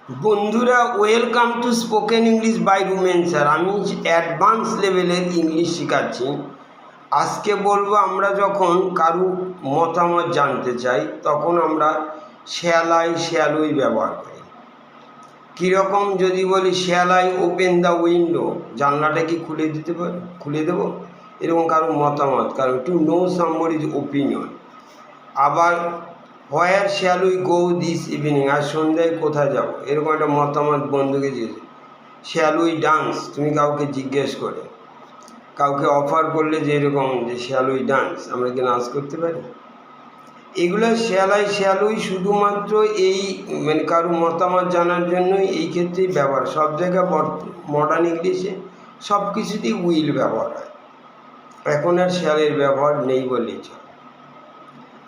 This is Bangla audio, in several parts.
বন্ধুরা, welcome to spoken English by Rumen sir. আমি অ্যাডভান্স লেভেলের ইংলিশ শেখাচ্ছি। আজকে বলবো, আমরা যখন কারু মতামত জানতে চাই তখন আমরা শ্যালই ব্যবহার করি। কীরকম যদি বলি, শ্যালাই ওপেন দ্য উইন্ডো, জানলাটা কি খুলে দেবো, এরকম কারো মতামত, কারণ টু নো সামবডিজ ওপিনিয়ন। আবার where shall we go this evening, আর সন্ধ্যায় কোথায় যাবো, এরকম একটা মতামত বন্ধুকে দিয়েছে। শ্যাল উই ডান্স, তুমি কাউকে জিজ্ঞেস করে, কাউকে অফার করলে যে এরকম যে শ্যাল উই ডান্স, আমরা কি নাচ করতে পারি। এগুলো শ্যাল উই শুধুমাত্র এই কারো মতামত জানার জন্যই এই ক্ষেত্রেই ব্যবহার। সব জায়গায় মডার্ন ইংলিশে সব কিছুতেই উইল ব্যবহার হয়, এখন আর শ্যালের ব্যবহার নেই বললেই চলে।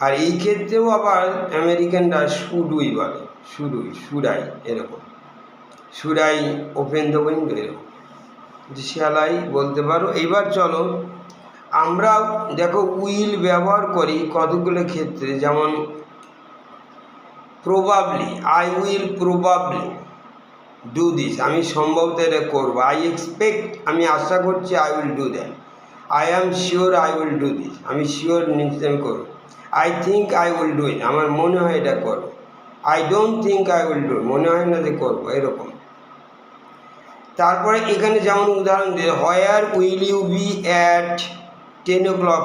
আর এই ক্ষেত্রেও আবার আমেরিকানরা শুড উই বলে, শুডাই, এরকম শুডাই ওপেন দ্য উইন্ডো, এরকম যে শ্যালাই বলতে পারো। এইবার চলো আমরা দেখো উইল ব্যবহার করি কতগুলো ক্ষেত্রে, যেমন probably, I will probably do this, আমি সম্ভবত এটা করবো। আই এক্সপেক্ট, আমি আশা করছি, I will do that. I am sure I will do this, আমি শিওর নিশ্চয় আমি করবো। I think I will do it, আমার মনে হয় এটা করবো। I don't think I will do, মনে হয় না যে করবো, এরকম। তারপরে এখানে যেমন উদাহরণ দিয়ে, where will you be at 10 o'clock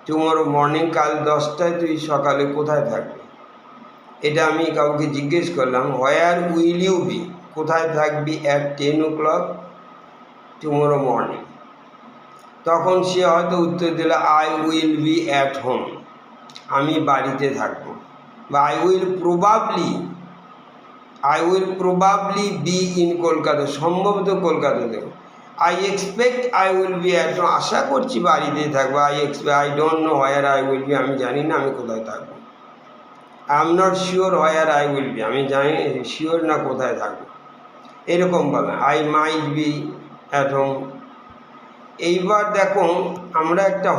tomorrow morning, কাল 10টায় তুই সকালে কোথায় থাকবি। এটা আমি কাউকে জিজ্ঞেস করলাম, হোয়ার উইল ইউ বি, কোথায় থাকবি, অ্যাট 10 o'clock টুমরো মর্নিং। তখন সে হয়তো উত্তর দিল, I will be at home, আমি বাড়িতে থাকবো। বা I will probably be in Kolkata, সম্ভবত কলকাতা দেবো। I expect I will be at home, আশা করছি বাড়িতে থাকবো। I don't know where I will be, আমি জানি না আমি কোথায় থাকবো। I am not sure where I will be, আমি জানি শিওর না কোথায় থাকবো, এরকম বলা। I might be at home. এইবার দেখো আমরা একটা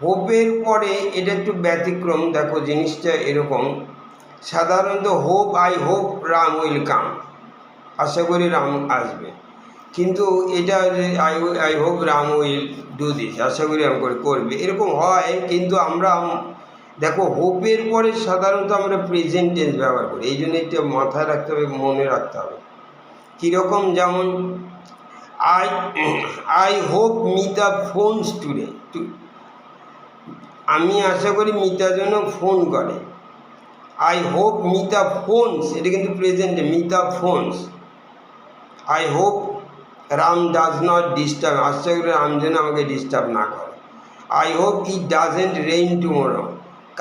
হোপের পরে এটা একটু ব্যতিক্রম। দেখো জিনিসটা এরকম, সাধারণত I hope Ram will come, আশা করি রাম আসবে। কিন্তু এটা I hope Ram will do this, আশা করি রাম করবে, এরকম হয়। কিন্তু আমরা দেখো হোপের পরে সাধারণত আমরা প্রেজেন্ট টেন্স ব্যবহার করি, এই জন্য এটা মাথায় রাখতে হবে, মনে রাখতে হবে। কীরকম, যেমন I hope Mita phones today, আমি আশা করি মিতা যেন ফোন করে। আই হোপ মিতা ফোনস, এটা কিন্তু প্রেজেন্টে, Mita phones. I hope Ram does not disturb, আশা করি রাম যেন আমাকে ডিস্টার্ব না করে। I hope it doesn't rain tomorrow,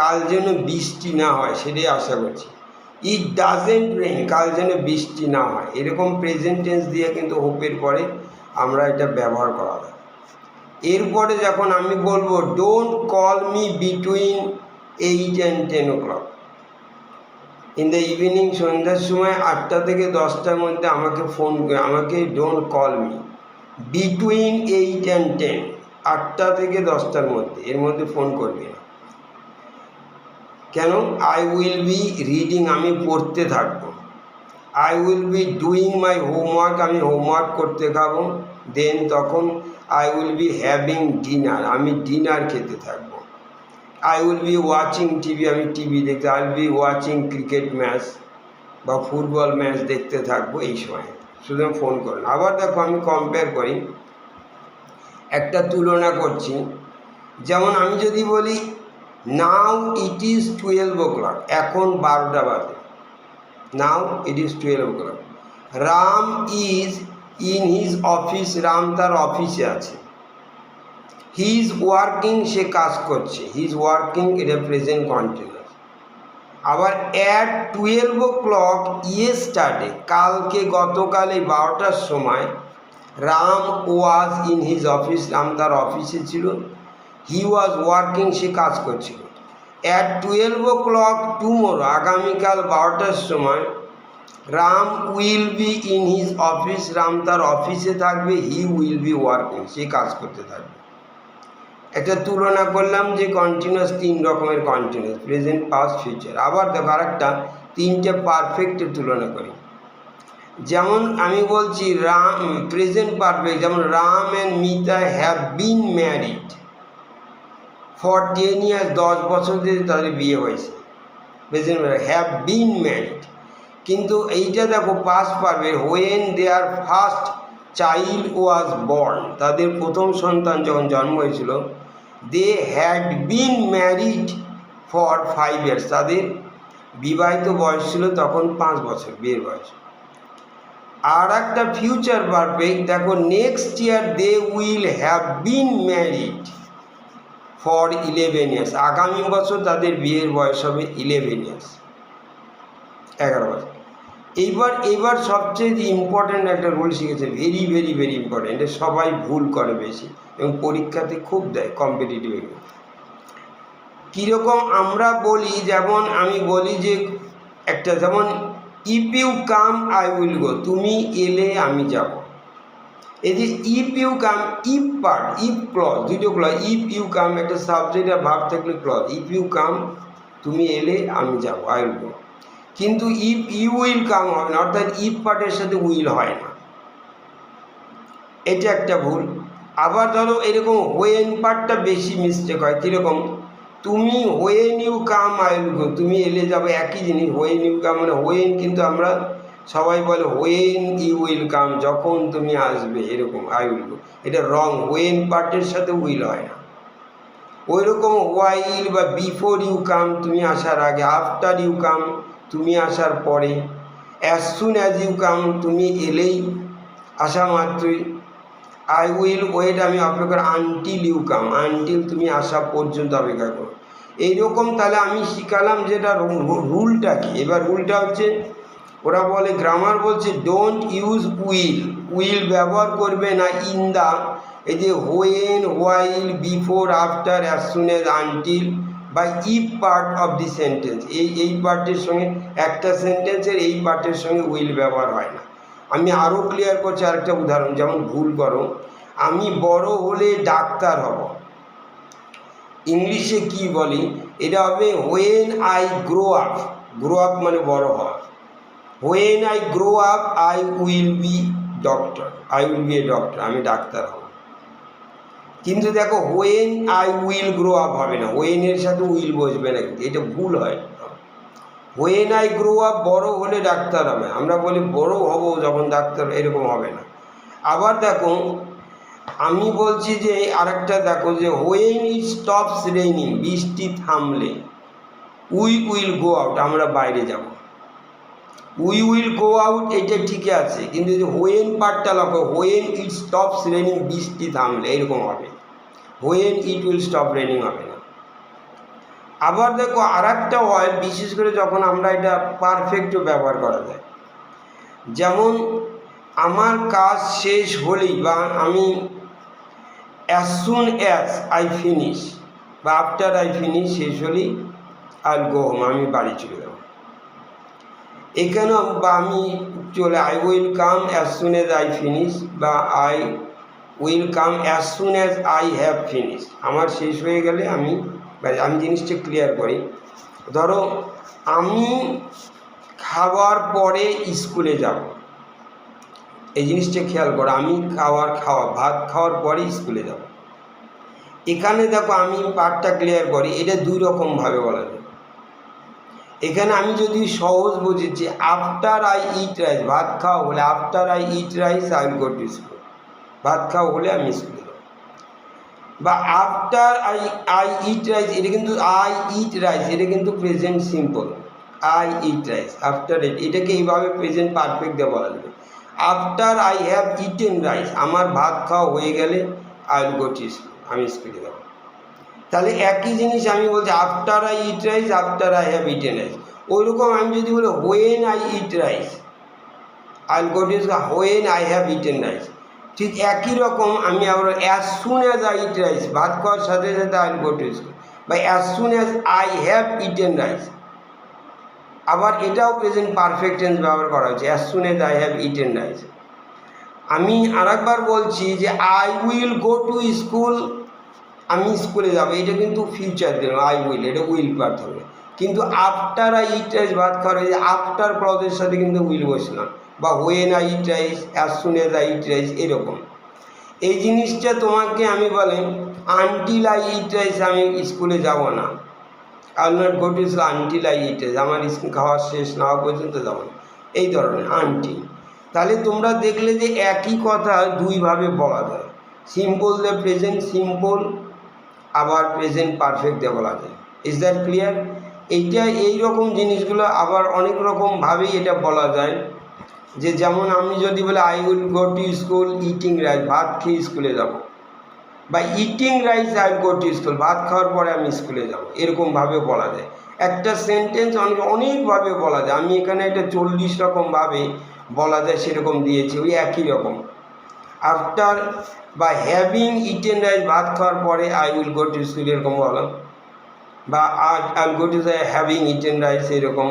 কাল যেন বৃষ্টি না হয়, সেটাই আশা করছি। ইট ডাজেন্ট রেইন, কাল যেন বৃষ্টি না হয়, এরকম প্রেজেন্ট টেন্স দিয়ে কিন্তু হোপের পরে আমরা এটা ব্যবহার করা হয়। এরপরে যখন আমি বলবো, don't call me between 8 and 10 o'clock in the evening, সন্ধ্যার সময় 8টা থেকে 10টার মধ্যে আমাকে don't call me between 8 and 10, 8টা থেকে 10টার মধ্যে, এর মধ্যে ফোন করবি না। কেন? আই উইল বি রিডিং, আমি পড়তে থাকবো। I will be doing my homework, আমি হোমওয়ার্ক করতে থাকবো। দেন তখন I will B having dinner, আমি ডিনার খেতে থাকবো। I will be watching TV, আমি টিভি দেখতে, I will be watching cricket match বা ফুটবল ম্যাচ দেখতে থাকবো এই সময়, শুধু ফোন করুন। আবার দেখো আমি কম্পেয়ার করি, একটা তুলনা করছি। যেমন আমি যদি বলি, নাও ইট ইজ 12 o'clock, এখন 12টা বাজে। Now it is 12 o'clock। Ram is in his office, Ram তার অফিসে আছে। হি ইজ ওয়ার্কিং, সে কাজ করছে। হি ইজ ওয়ার্কিং, এটা প্রেজেন্ট কন্টিনিউয়াস। আবার অ্যাট 12 o'clock ইয়েস্টারডে, কালকে, গতকাল এই 12টার সময়, Ram was in his office, Ram তার অফিসে ছিল। হি ওয়াজ ওয়ার্কিং, সে কাজ করছিল। অ্যাট 12 o'clock টুমরো, আগামীকাল 12টার সময়, Ram will be in his office, Ram তার অফিসে থাকবে। হি উইল বি ওয়ার্কিং, সে কাজ করতে থাকবে। একটা তুলনা করলাম যে কন্টিনিউয়াস, 3 রকমের কন্টিনিউয়াস, প্রেজেন্ট, পাস্ট, ফিউচার। আবার দেখো আরেকটা, তিনটে পারফেক্টের তুলনা করি। যেমন আমি বলছি রাম, প্রেজেন্ট পারফেক্ট, যেমন Ram and Mita have been married for 10 years, 10 বছর ধরে তাদের বিয়ে হয়েছে, প্রেজেন্ট হ্যাভ বিন ম্যারিড। কিন্তু এইটা দেখো past perfect, when their first child was born, তাদের প্রথম সন্তান যখন জন্ম হয়েছিল, they had been married for 5 years, তাদের বিবাহিত বয়স ছিল তখন 5 বছর বিয়ের বয়স। আর একটা ফিউচার পারফেক্ট দেখো, next year they will have been married for 11 years, আগামী বছর তাদের বিয়ের বয়স হবে 11 years, 11 বছর। এইবার সবচেয়ে ইম্পর্ট্যান্ট একটা রুল শিখেছে, ভেরি ভেরি ভেরি ইম্পর্ট্যান্ট, এটা সবাই ভুল করে বেশি এবং পরীক্ষাতে খুব দেয় কম্পিটিটিভ এগুলো। কীরকম আমরা বলি, যেমন আমি বলি যে একটা, যেমন if you come I will go, তুমি এলে আমি যাব। এই যে if you come, if part, if clause, দুটো ক্লজ, ইফ ইউ কাম একটা সাবজেক্ট আর ভার্ব থাকলে ক্লজ, ইফ ইউ কাম তুমি এলে আমি যাব, আই উইল গো। কিন্তু ইফ ইউ উইল কাম হবে না, অর্থাৎ ইফ পার্টের সাথে উইল হয় না, এটা একটা ভুল। আবার ধরো এরকম হোয়েন পার্টটা বেশি মিস্টেক হয়, কীরকম, তুমি when you come I will go, তুমি এলে যাবে, একই জিনিস, হোয়েন ইউ কাম মানে হোয়েন, কিন্তু আমরা সবাই বলে হোয়েন ইউ উইল কাম, যখন তুমি আসবে, এরকম আই উইল গো, এটা রং, হোয়েন পার্টের সাথে উইল হয় না। ওই রকম হোয়াইল বা বিফোর ইউ কাম, তুমি আসার আগে, আফটার ইউ কাম তুমি আসার পরে, as soon as you come তুমি এলেই, আসা মাত্রই, আই উইল ওয়েট আমি অপেক্ষা, আনটিল ইউ কাম, আনটিল তুমি আসা পর্যন্ত অপেক্ষা করো। এইরকম তাহলে আমি শিখালাম যেটা রুলটা কি। এবার রুলটা হচ্ছে, ওরা বলে গ্রামার বলছে ডোন্ট ইউজ উইল, উইল ব্যবহার করবে না ইন দা, এই যে when, while, before, after, as soon as, until বা if part of the sentence, এই পার্টের সঙ্গে, একটা সেন্টেন্সের এই পার্টের সঙ্গে উইল ব্যবহার হয় না। আমি আরও ক্লিয়ার করছি আরেকটা উদাহরণ, যেমন ভুল করো, আমি বড় হলে ডাক্তার হব, ইংলিশে কি বলি, এটা হবে when I grow up, grow up মানে বড় হওয়া, when I grow up I will B doctor, I will B a doctor, আমি ডাক্তার হব। কিন্তু দেখো when I will grow up হবে না, হোয়েনের সাথে উইল বসবে না, কিন্তু এটা ভুল হয়। হোয়েন আই গ্রো আপ বড় হলে ডাক্তার হবে, আমরা বলি বড় হব যখন ডাক্তার, এরকম হবে না। আবার দেখো আমি বলছি যে আরেকটা দেখো, যে হোয়েন ইট স্টপস রেইনিং, বৃষ্টি থামলে, উই উইল গো আউট, আমরা বাইরে যাব, উই উইল গো আউট, এটা ঠিকই আছে, কিন্তু যে হোয়েন পার্টটা লক্ষ্য, হোয়েন ইট স্টপস রেইনিং বৃষ্টি থামলে, এরকম হবে, when it will stop raining হবে না। আবার দেখো আর একটা হয়, বিশেষ করে যখন আমরা এটা পারফেক্টও ব্যবহার করা যায়, যেমন আমার কাজ শেষ হলেই, বা আমি as soon as I finish বা আফটার আই ফিনিশ, শেষ হলেই আই উইল গো হোম, আমি বাড়ি চলে যাব। এখানেও বা আমি চলে, I will come as soon as I finish, বা I will come as soon as I have finish, আমার শেষ হয়ে গেলে আমি জিনিসটা ক্লিয়ার করি। ধরো আমি খাওয়ার পরে স্কুলে যাব, এই জিনিসটা খেয়াল করো, আমি ভাত খাওয়ার পরে স্কুলে যাব। এখানে দেখো আমি পার্টটা ক্লিয়ার করি, এটা দুই রকমভাবে বলা যায়। এখানে আমি যদি সহজ বুঝেছি, আফটার আই ইট রাইস, ভাত খাওয়া হলে, after I eat rice I will go to school, ভাত খাওয়া হলে আমি স্কুলে যাব। বা আফটার আই ইট রাইস, এটা কিন্তু আই ইট রাইস, এটা কিন্তু present simple, I eat rice, after এটাকে এইভাবে প্রেজেন্ট পারফেক্ট দিয়ে বলা যাবে। After I have eaten rice, আমার ভাত খাওয়া হয়ে গেলে I will go to school, আমি স্কুলে যাব। তাহলে একই জিনিস আমি বলছি after I eat rice, after I have eaten rice. ওইরকম আমি যদি বলি when I eat rice I will go to school, when I have eaten rice, ঠিক একই রকম আমি আবার as soon as I eat rice, ভাত খাওয়ার সাথে সাথে I will go to school, বা as soon as I have eaten rice, আবার এটাও প্রেজেন্ট পারফেক্ট টেন্স ব্যবহার করা হয়েছে, as soon as I have eaten rice. আমি আরেকবার বলছি যে I will go to school, আমি স্কুলে যাব, এটা কিন্তু ফিউচার দিলাম, আই উইল, এটা উইল পার্ট হবে, কিন্তু আফটার আই ইট রাইস ভাত খাওয়ার এই আফটার ক্লজের সাথে কিন্তু উইল বসে না, বা when I eat rice, as soon as I eat rice, এরকম। এই জিনিসটা তোমাকে আমি বলেন আনটিল আই ইট রাইস আমি স্কুলে যাব না, I will not go to school until I eat rice, আমার স্কুল খাওয়া শেষ না হওয়া পর্যন্ত যাব না, এই ধরনের আনটিল। তাহলে তোমরা দেখলে যে একই কথা দুইভাবে বলা যায়, সিম্পল দিয়ে প্রেজেন্ট সিম্পল, আবার প্রেজেন্ট পারফেক্ট দিয়ে বলা যায়। Is that clear? এইটা এই রকম জিনিসগুলো আবার অনেক রকমভাবেই এটা বলা যায়, যে যেমন আমি যদি বলি I will go to school eating rice, ভাত খেয়ে স্কুলে যাব, বা eating rice I will go to school, ভাত খাওয়ার পরে আমি স্কুলে যাব, এরকমভাবে বলা যায়। একটা সেন্টেন্স অনেকভাবে বলা যায়, আমি এখানে একটা 40 রকমভাবে বলা যায় সেরকম দিয়েছি, ওই একই রকম। আফটার বা হ্যাভিং ইটেন রাইস, ভাত খাওয়ার পরে I will go to school এরকম বলা, বা I will go two having eaten rice এরকম।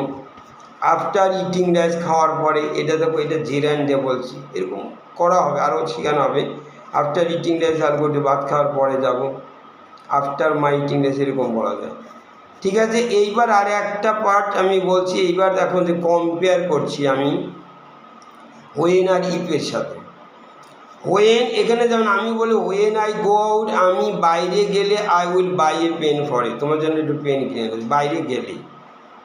আফটার ইটিং রাইস, খাওয়ার পরে, এটা দেখো এটা জেরান্ড দিয়ে বলছি, এরকম করা হবে, আরও শেখানো হবে। After eating rice I will go two, ভাত খাওয়ার পরে যাব, আফটার মাই ইটিং রাইস, এরকম বলা যায়। ঠিক আছে, এইবার আর একটা পার্ট আমি বলছি, এইবার দেখো যে কম্পেয়ার করছি আমি হোয়েন আর ইফের সাথে। হোয়েন, এখানে যেমন আমি বলি হোয়েন আই গো আউট, আমি বাইরে গেলে I will buy a pen for it, তোমার জন্য একটু পেন কিনে দেবে, বাইরে গেলে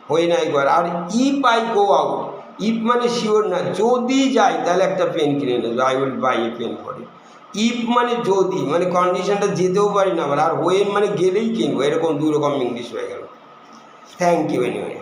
হোয়েন আই গো। আর if I go out, if মানে শিওর না, যদি যাই তাহলে একটা পেন কিনে নেবে, I will buy a pen for it. If মানে যদি, মানে কন্ডিশনটা যেতেও পারি না আবার, আর হোয়েন মানে গেলেই কিনবো, এরকম দুই রকম ইংলিশ হয়ে গেল। Thank you anyway.